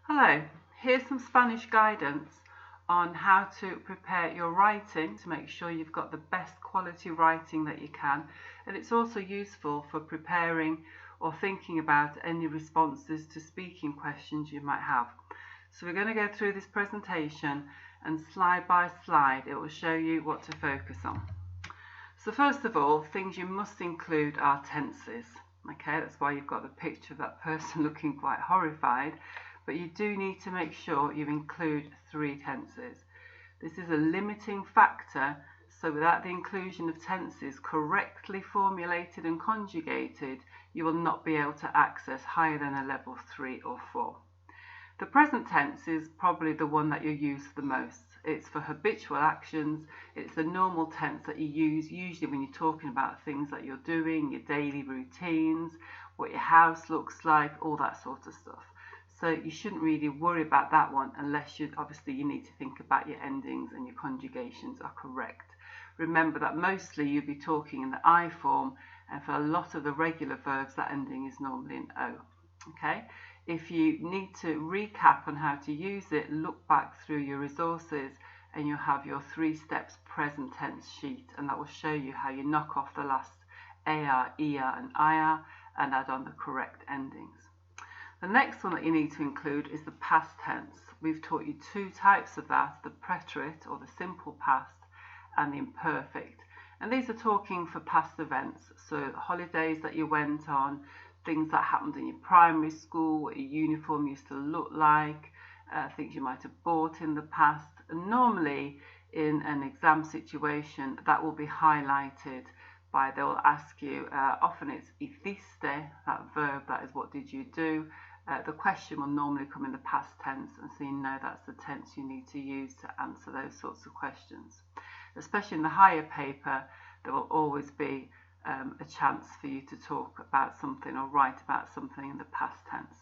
Hello, here's some Spanish guidance on how to prepare your writing to make sure you've got the best quality writing that you can, and it's also useful for preparing or thinking about any responses to speaking questions you might have. So we're going to go through this presentation and slide by slide it will show you what to focus on. So first of all, things you must include are tenses. Okay, that's why you've got the picture of that person looking quite horrified. But you do need to make sure you include 3 tenses. This is a limiting factor, so without the inclusion of tenses correctly formulated and conjugated, you will not be able to access higher than a level 3 or 4. The present tense is probably the one that you use the most. It's for habitual actions. It's the normal tense that you use usually when you're talking about things that you're doing, your daily routines, what your house looks like, all that sort of stuff. So you shouldn't really worry about that one unless you need to think about your endings and your conjugations are correct. Remember that mostly you'll be talking in the I form, and for a lot of the regular verbs that ending is normally an O. Okay? If you need to recap on how to use it, look back through your resources and you'll have your 3 steps present tense sheet, and that will show you how you knock off the last AR, ER and IR and add on the correct endings. The next one that you need to include is the past tense. We've taught you 2 types of that, the preterite or the simple past and the imperfect. And these are talking for past events, so holidays that you went on, things that happened in your primary school, what your uniform used to look like, things you might have bought in the past. And normally in an exam situation that will be highlighted by, they'll ask you, often it's hiciste, that verb, that is what did you do. The question will normally come in the past tense, and so you know that's the tense you need to use to answer those sorts of questions. Especially in the higher paper, there will always be a chance for you to talk about something or write about something in the past tense.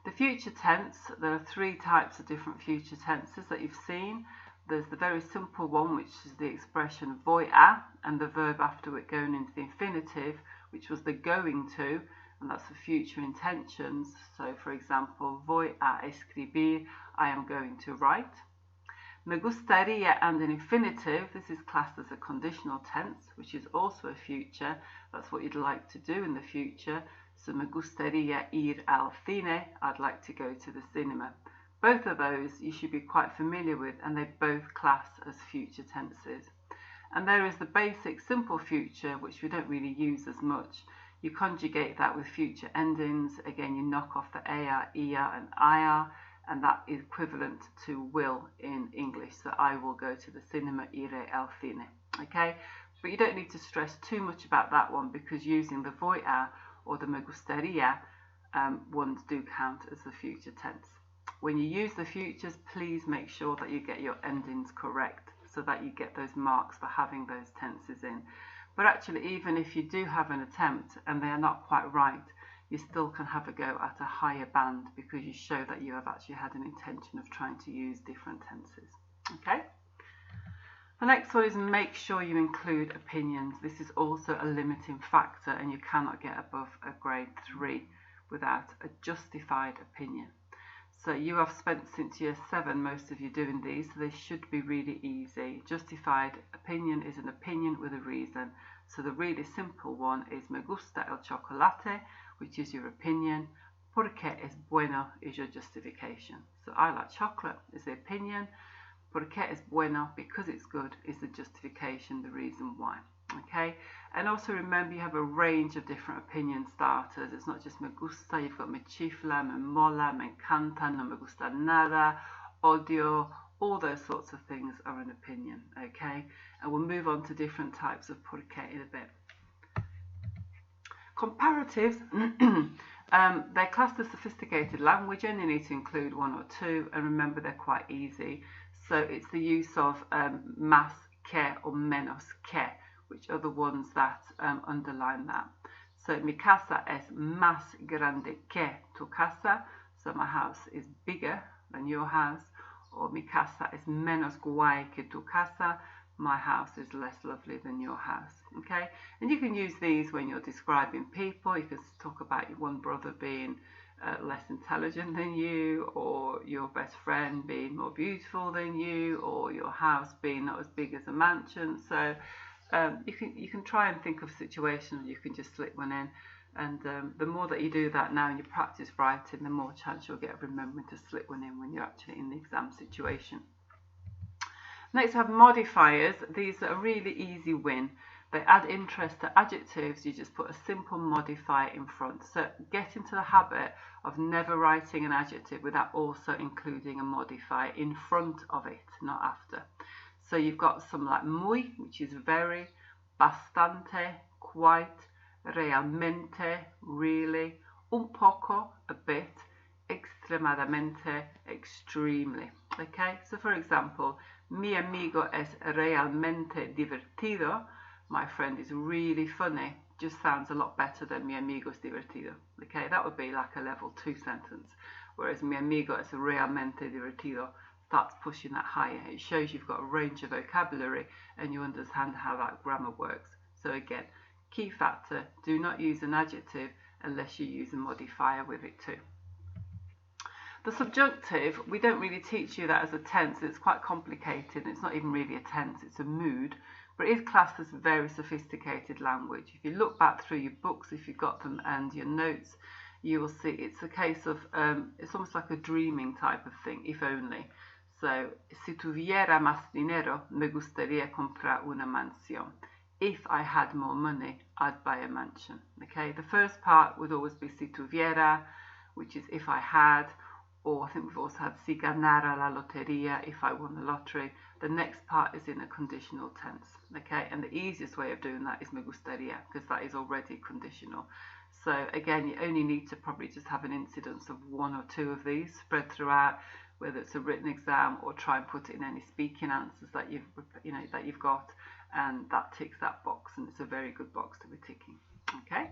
The future tense, there are 3 types of different future tenses that you've seen. There's the very simple one, which is the expression voi a, and the verb after it going into the infinitive, which was the going to, and that's for future intentions. So for example, voy a escribir, I am going to write. Me gustaría and an infinitive, this is classed as a conditional tense, which is also a future. That's what you'd like to do in the future. So me gustaría ir al cine, I'd like to go to the cinema. Both of those you should be quite familiar with, and they both class as future tenses. And there is the basic simple future, which we don't really use as much. You conjugate that with future endings. Again, you knock off the AR, ER and IR, and that is equivalent to will in English. So I will go to the cinema, iré al cine. Okay, but you don't need to stress too much about that one, because using the voy a or the me gustaría ones do count as the future tense. When you use the futures, please make sure that you get your endings correct so that you get those marks for having those tenses in. But actually, even if you do have an attempt and they are not quite right, you still can have a go at a higher band, because you show that you have actually had an intention of trying to use different tenses. Okay? The next one is make sure you include opinions. This is also a limiting factor, and you cannot get above a grade 3 without a justified opinion. So you have spent since year 7, most of you doing these, so they should be really easy. Justified opinion is an opinion with a reason. So the really simple one is me gusta el chocolate, which is your opinion. Porque es bueno is your justification. So I like chocolate is the opinion. Porque es bueno, because it's good, is the justification, the reason why. Okay, and also remember you have a range of different opinion starters. It's not just me gusta, you've got me chifla, me mola, me encanta, no me gusta nada, odio, all those sorts of things are an opinion. Okay, and we'll move on to different types of porque in a bit. Comparatives, they're classed as sophisticated language, and you need to include 1 or 2, and remember they're quite easy. So it's the use of más que or menos que, which are the ones that underline that. So mi casa es más grande que tu casa, so my house is bigger than your house. Or mi casa es menos guay que tu casa, my house is less lovely than your house. Okay, and you can use these when you're describing people. You can talk about your one brother being less intelligent than you, or your best friend being more beautiful than you, or your house being not as big as a mansion. So you can try and think of situations you can just slip one in, and the more that you do that now and you practice writing, the more chance you'll get of remembering to slip one in when you're actually in the exam situation. Next we have modifiers. These are a really easy win. They add interest to adjectives. You just put a simple modifier in front. So get into the habit of never writing an adjective without also including a modifier in front of it, not after. So you've got some like muy, which is very, bastante, quite, realmente, really, un poco, a bit, extremadamente, extremely. Okay, so for example, mi amigo es realmente divertido. My friend is really funny. Just sounds a lot better than mi amigo es divertido. Okay, that would be like a level 2 sentence. Whereas mi amigo es realmente divertido starts pushing that higher. It shows you've got a range of vocabulary and you understand how that grammar works. So again, key factor, do not use an adjective unless you use a modifier with it too. The subjunctive, we don't really teach you that as a tense. It's quite complicated. It's not even really a tense, it's a mood. But it is classed as a very sophisticated language. If you look back through your books, if you've got them, and your notes, you will see it's a case of, it's almost like a dreaming type of thing, if only. So, si tuviera más dinero, me gustaría comprar una mansión. If I had more money, I'd buy a mansion. Okay, the first part would always be si tuviera, which is if I had, or I think we've also had si ganara la lotería, if I won the lottery. The next part is in a conditional tense. Okay, and the easiest way of doing that is me gustaría, because that is already conditional. So again, you only need to probably just have an incidence of 1 or 2 of these spread throughout, whether it's a written exam or try and put it in any speaking answers that you've got, and that ticks that box, and it's a very good box to be ticking. Okay.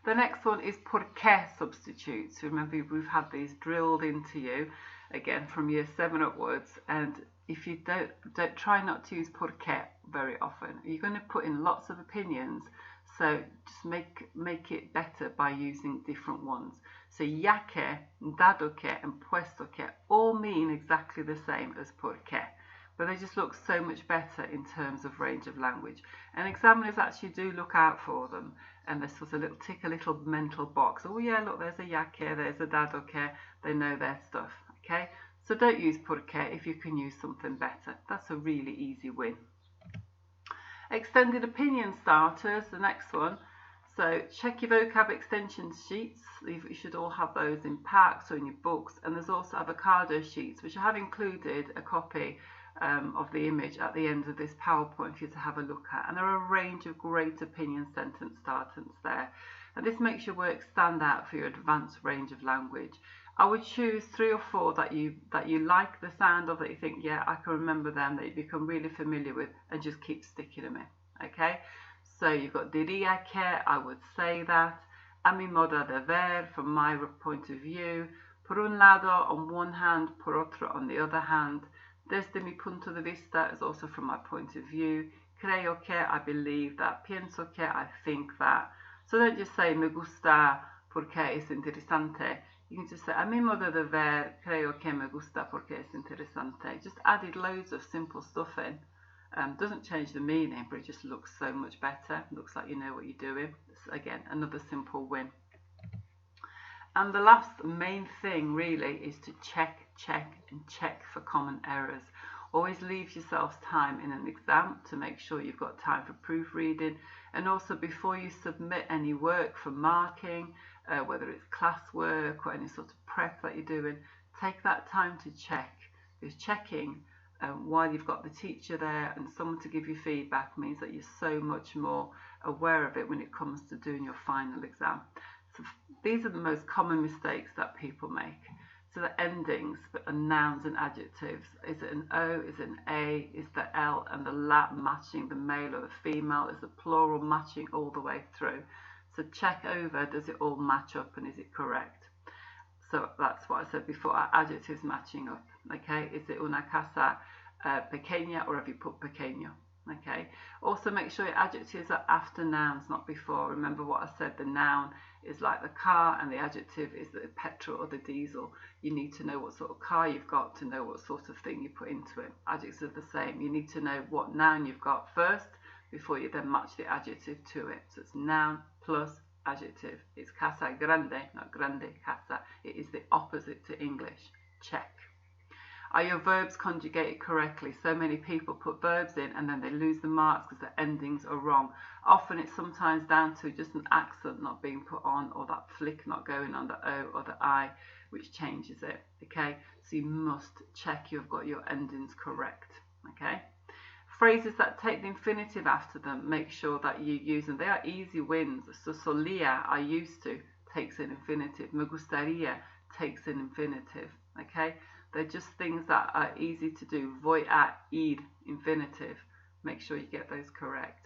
The next one is por qué substitutes. Remember, we've had these drilled into you again from year 7 upwards, and if you don't try not to use por qué very often. You're going to put in lots of opinions, so just make it better by using different ones. So ya que, dado que, and puesto que all mean exactly the same as por qué, but they just look so much better in terms of range of language. And examiners actually do look out for them, and this was a little mental box. Oh yeah, look, there's a ya que, there's a dado que, they know their stuff. Okay, so don't use por qué if you can use something better. That's a really easy win. Extended opinion starters, the next one. So check your vocab extension sheets. You should all have those in packs or in your books. And there's also avocado sheets, which I have included a copy of the image at the end of this PowerPoint for you to have a look at. And there are a range of great opinion sentence starters there. And this makes your work stand out for your advanced range of language. I would choose 3 or 4 that you like the sound of, that you think, yeah, I can remember them, that you become really familiar with, and just keep sticking them in. Okay, so you've got diría que, I would say that, a mi modo de ver, from my point of view, por un lado, on one hand, por otro, on the other hand, desde mi punto de vista is also from my point of view, creo que, I believe that, pienso que, I think that. So don't just say me gusta porque es interesante. You can just say, a mi modo de ver, creo que me gusta porque es interesante. Just added loads of simple stuff in. Doesn't change the meaning, but it just looks so much better. Looks like you know what you're doing. It's, again, another simple win. And the last main thing really is to check for common errors. Always leave yourselves time in an exam to make sure you've got time for proofreading, and also before you submit any work for marking, whether it's classwork or any sort of prep that you're doing, take that time to check, because checking while you've got the teacher there and someone to give you feedback means that you're so much more aware of it when it comes to doing your final exam. So these are the most common mistakes that people make. So the endings, but nouns and adjectives. Is it an O? Is it an A? Is the L and the la matching the male or the female? Is the plural matching all the way through? So check over, does it all match up and is it correct? So that's what I said before, our adjectives matching up. Okay, is it una casa pequeña or have you put pequeño? Okay. Also make sure your adjectives are after nouns, not before. Remember what I said, the noun is like the car and the adjective is the petrol or the diesel. You need to know what sort of car you've got to know what sort of thing you put into it. Adjectives are the same. You need to know what noun you've got first before you then match the adjective to it. So it's noun plus adjective. It's casa grande, not grande casa. It is the opposite to English. Check. Are your verbs conjugated correctly? So many people put verbs in and then they lose the marks because the endings are wrong. Often it's sometimes down to just an accent not being put on, or that flick not going on the O or the I, which changes it. Okay, so you must check you've got your endings correct. Okay, phrases that take the infinitive after them, make sure that you use them. They are easy wins. So solía, I used to, takes an infinitive. Me gustaría takes an infinitive. Okay, they're just things that are easy to do. Voy a ir, infinitive. Make sure you get those correct.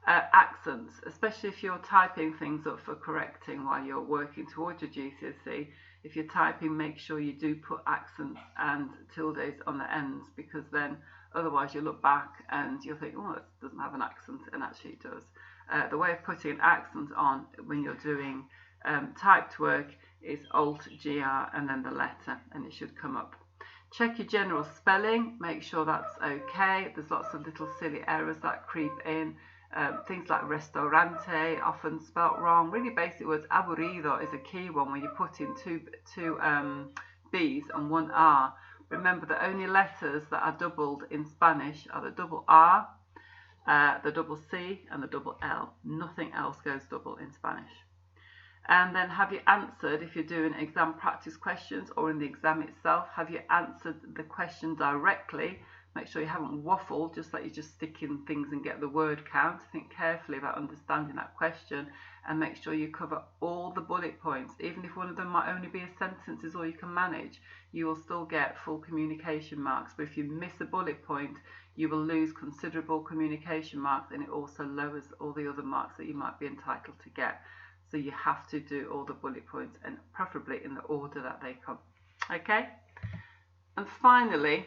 Accents, especially if you're typing things up for correcting while you're working towards your GCSE. If you're typing, make sure you do put accents and tildes on the ends, because then otherwise you look back and you'll think, oh, it doesn't have an accent, and actually it does. The way of putting an accent on when you're doing typed work is Alt-GR and then the letter, and it should come up. Check your general spelling, make sure that's okay. There's lots of little silly errors that creep in. Things like restaurante, often spelt wrong. Really basic words. Aburrido is a key one when you put in two B's and one R. Remember, the only letters that are doubled in Spanish are the double R, the double C and the double L. Nothing else goes double in Spanish. And then have you answered, if you're doing exam practice questions or in the exam itself, have you answered the question directly? Make sure you haven't waffled, just like you're just sticking things and get the word count. Think carefully about understanding that question and make sure you cover all the bullet points. Even if one of them might only be a sentence is all you can manage, you will still get full communication marks. But if you miss a bullet point, you will lose considerable communication marks, and it also lowers all the other marks that you might be entitled to get. So you have to do all the bullet points, and preferably in the order that they come. Okay? And finally,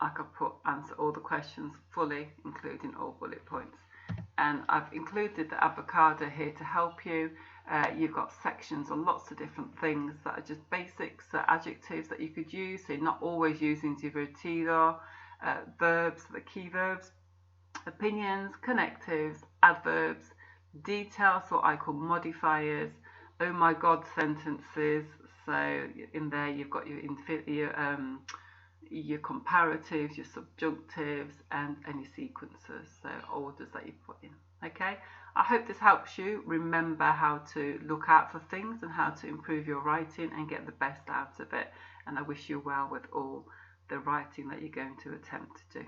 I could answer all the questions fully, including all bullet points. And I've included the avocado here to help you. You've got sections on lots of different things that are just basics, adjectives that you could use. So you're not always using divertido, verbs, the key verbs, opinions, connectives, adverbs, details, what I call modifiers, oh my god sentences. So in there you've got your comparatives, your subjunctives, and any sequences, so orders that you put in. Okay, I hope this helps you remember how to look out for things and how to improve your writing and get the best out of it. And I wish you well with all the writing that you're going to attempt to do.